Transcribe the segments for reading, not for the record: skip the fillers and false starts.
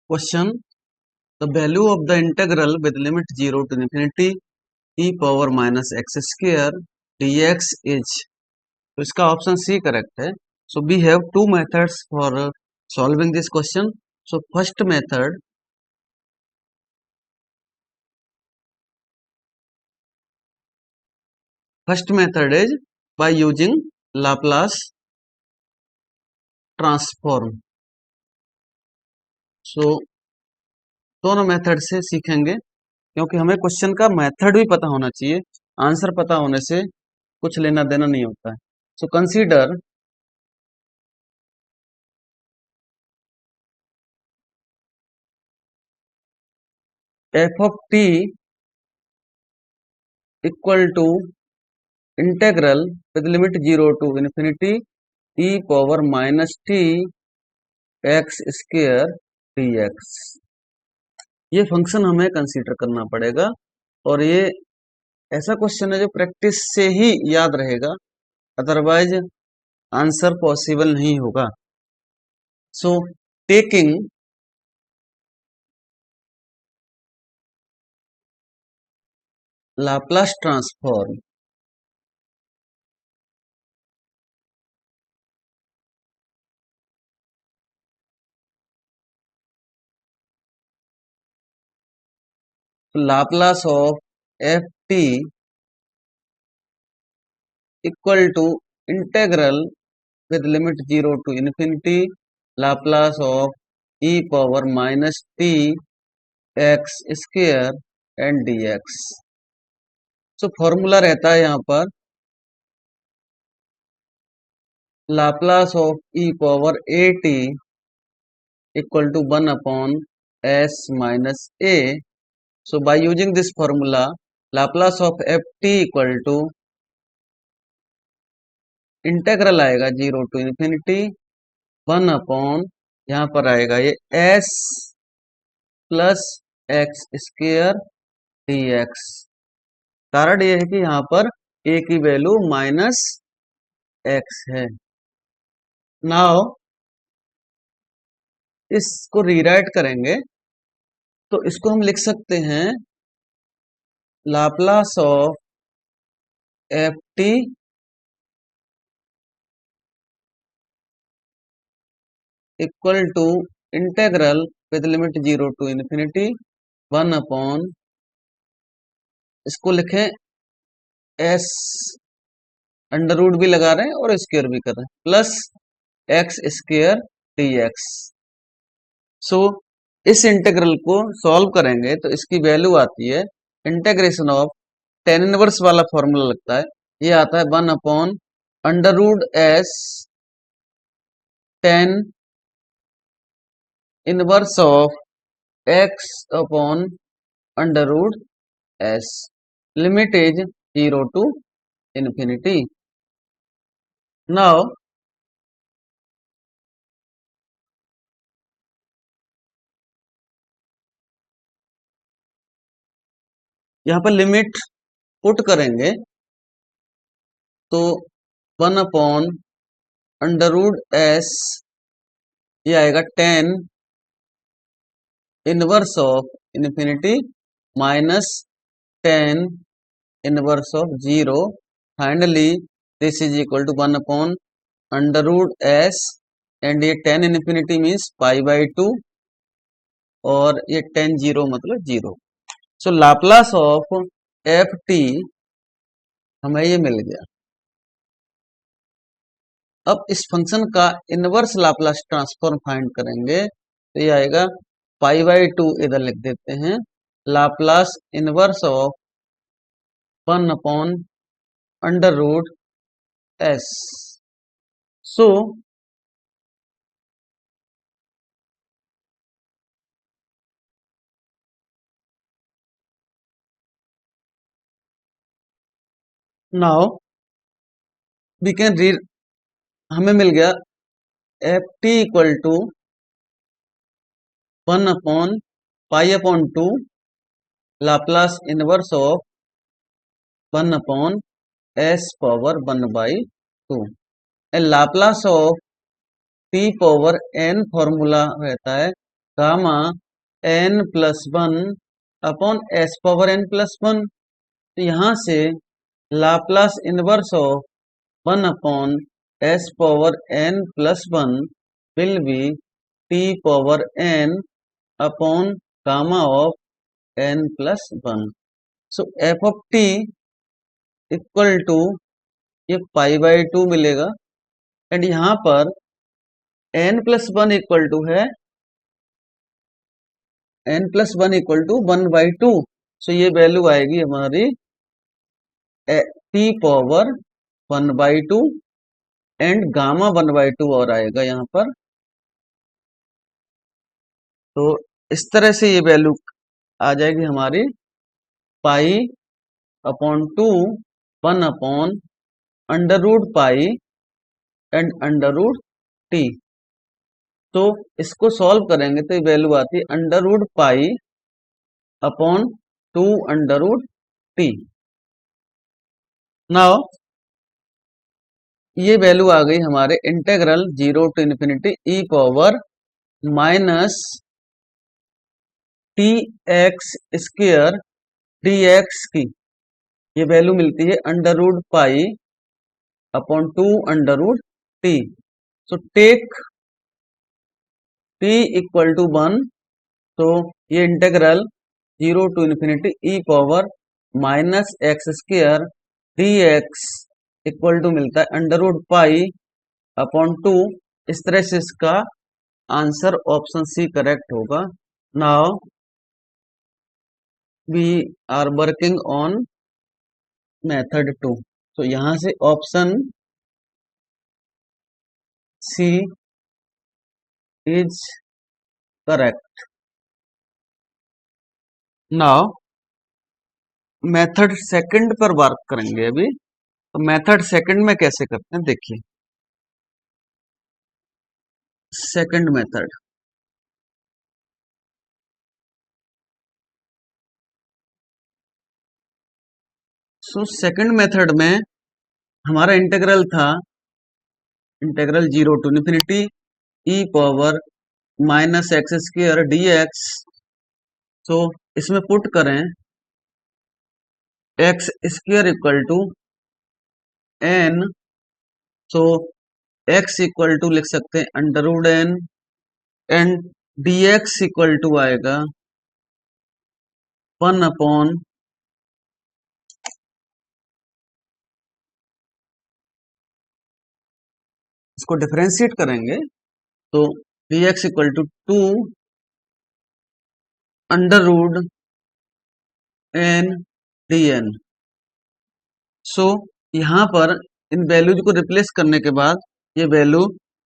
Question the value of the integral with limit 0 to infinity e power minus x square dx is, तो इसका option C correct है. So we have two methods for solving this question. So first method is by using Laplace transform. So दोनों method से सीखेंगे क्योंकि हमें question का method भी पता होना चाहिए. आंसर पता होने से कुछ लेना देना नहीं होता है. So consider f of t equal to integral with limit 0 to infinity e power minus t x square dx. ये फंक्शन हमें कंसीडर करना पड़ेगा और ये ऐसा क्वेश्चन है जो प्रैक्टिस से ही याद रहेगा, अदरवाइज आंसर पॉसिबल नहीं होगा. So taking Laplace transform, Laplace of F T equal to integral with limit 0 to infinity Laplace of e power minus t x square and dx. So formula रहता है यहाँ पर Laplace of e power a t equal to 1 upon s minus a. So by using this formula Laplace of f t equal to integral आएगा 0 to infinity 1 upon यहाँ पर आएगा ये s plus X square D X. कारण ये है कि यहाँ पर a की वैल्यू माइनस एक्स है. नाउ इसको रीराइट करेंगे तो इसको हम लिख सकते हैं Laplace of F T equal to integral with limit 0 to infinity 1 upon, इसको लिखें एस अंडर रूट भी लगा रहे हैं और स्क्वायर भी कर रहे हैं, plus x square d x. So इस इंटीग्रल को सॉल्व करेंगे तो इसकी वैल्यू आती है इंटीग्रेशन ऑफ टेन इनवर्स वाला फॉर्मूला लगता है, ये आता है 1 upon under root S tan inverse of X upon under root S. Limit is 0 to infinity. Now यहाँ पर लिमिट पुट करेंगे तो 1 अपॉन अंडर रूट एस, ये आएगा 10 inverse of infinity minus 10 inverse of 0. Finally this is equal to 1 upon under root S and ये 10 infinity means pi by 2 और ये 10 0 मतलब 0. सो लाप्लास ऑफ एफ टी हमें ये मिल गया. अब इस फंक्शन का इनवर्स लाप्लास ट्रांसफॉर्म फाइंड करेंगे तो ये आएगा पाई बाई 2, इधर लिख देते हैं Laplace inverse of 1 upon under root S. So now we can read, हमें मिल गया F T equal to 1 upon pi upon 2 Laplace inverse of 1 upon S power 1 by 2. Laplace of T power N formula रहता है gamma N plus one upon S power N plus one. तो यहाँ से Laplace inverse of one upon S power N plus one will be t power n upon gamma of n plus one. So f of t equal to ये pi by two मिलेगा, and यहाँ पर n plus one equal to है n plus one equal to one by two. So ये value आएगी हमारी t power one by two and gamma one by two और आएगा यहाँ पर। तो इस तरह से ये वैल्यू आ जाएगी हमारी pi upon two one upon under root pi and under root T. तो इसको सॉल्व करेंगे तो ये वैल्यू आती है under root pi upon two under root T. Now ये वैल्यू आ गई हमारे integral zero to infinity E power minus T X square D X की। ये वैल्यू मिलती है under root pi upon two under root T. So take T equal to one. तो ये integral zero to infinity E power minus x square D x equal to मिलता है under root pi upon two. इस तरह से इसका answer option C correct होगा। Now we are working on method two. तो यहां से option C is correct. Now method second पर वर्क करेंगे अभी। तो मेथड सेकंड में कैसे करते हैं देखिए। Second method, so second method में हमारा इंटीग्रल था integral zero to infinity E power minus x square D x. तो इसमें पुट करें x square equal to n. So x equal to लिख सकते हैं under root n and d x equal to आएगा वन अपॉन इसको differentiate करेंगे तो d x equal to two under root n d n. So यहाँ पर इन values को रिप्लेस करने के बाद ये वैल्यू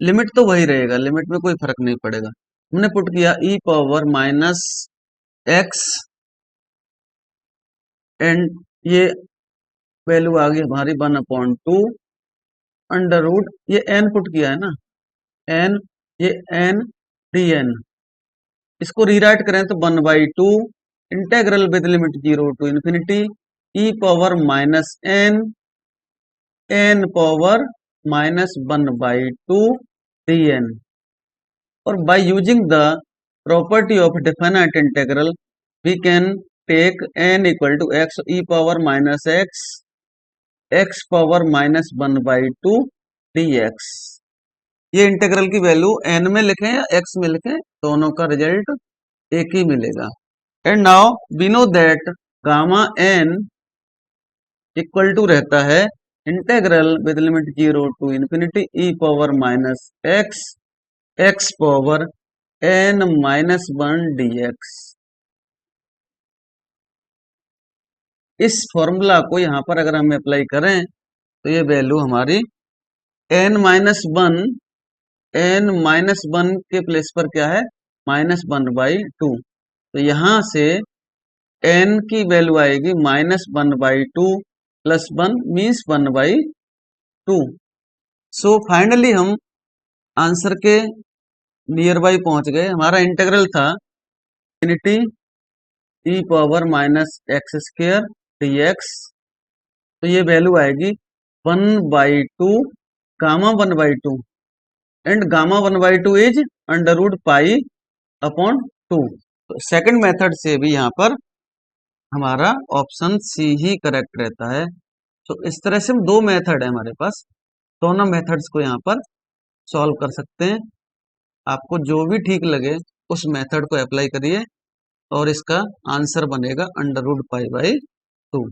लिमिट तो वही रहेगा, लिमिट में कोई फर्क नहीं पड़ेगा। हमने पुट किया e power minus x and ये वैल्यू आ गई हमारी one upon two under root ये एन पुट किया है ना एन, ये एन डी एन। इसको रीराइट करें तो one by two integral with limit zero to infinity E power minus n n power minus one by two d n. और by using the property of definite integral we can take n equal to x E power minus X X power minus one by two D x. ये integral की value N में लिखें या x में लिखें, दोनों का रिजल्ट एक ही मिलेगा। And now we know that gamma N equal to रहता है integral with limit zero to infinity E power minus X X power N minus one D X. इस फॉर्मूला को यहां पर अगर हम अप्लाई करें तो ये वैल्यू हमारी एन माइनस वन के प्लेस पर क्या है माइनस वन बाई टू। तो यहां से एन की वैल्यू आएगी minus one by two plus one means one by two. So finally हम आंसर के नियर बाई पहुंच गए। हमारा इंटीग्रल था इन्फिनिटी ई power minus x square D x. तो ये वैल्यू आएगी one by two gamma one by two and gamma one by two is under root pi upon 2। तो सेकंड मेथड से भी यहाँ पर हमारा ऑप्शन सी ही करेक्ट रहता है। तो इस तरह से हम दो मेथड है हमारे पास, दोनों मेथड्स को यहाँ पर सॉल्व कर सकते हैं। आपको जो भी ठीक लगे उस मेथड को अप्लाई करिए और इसका आंसर बनेगा अंडर रूट पाई बाई 2।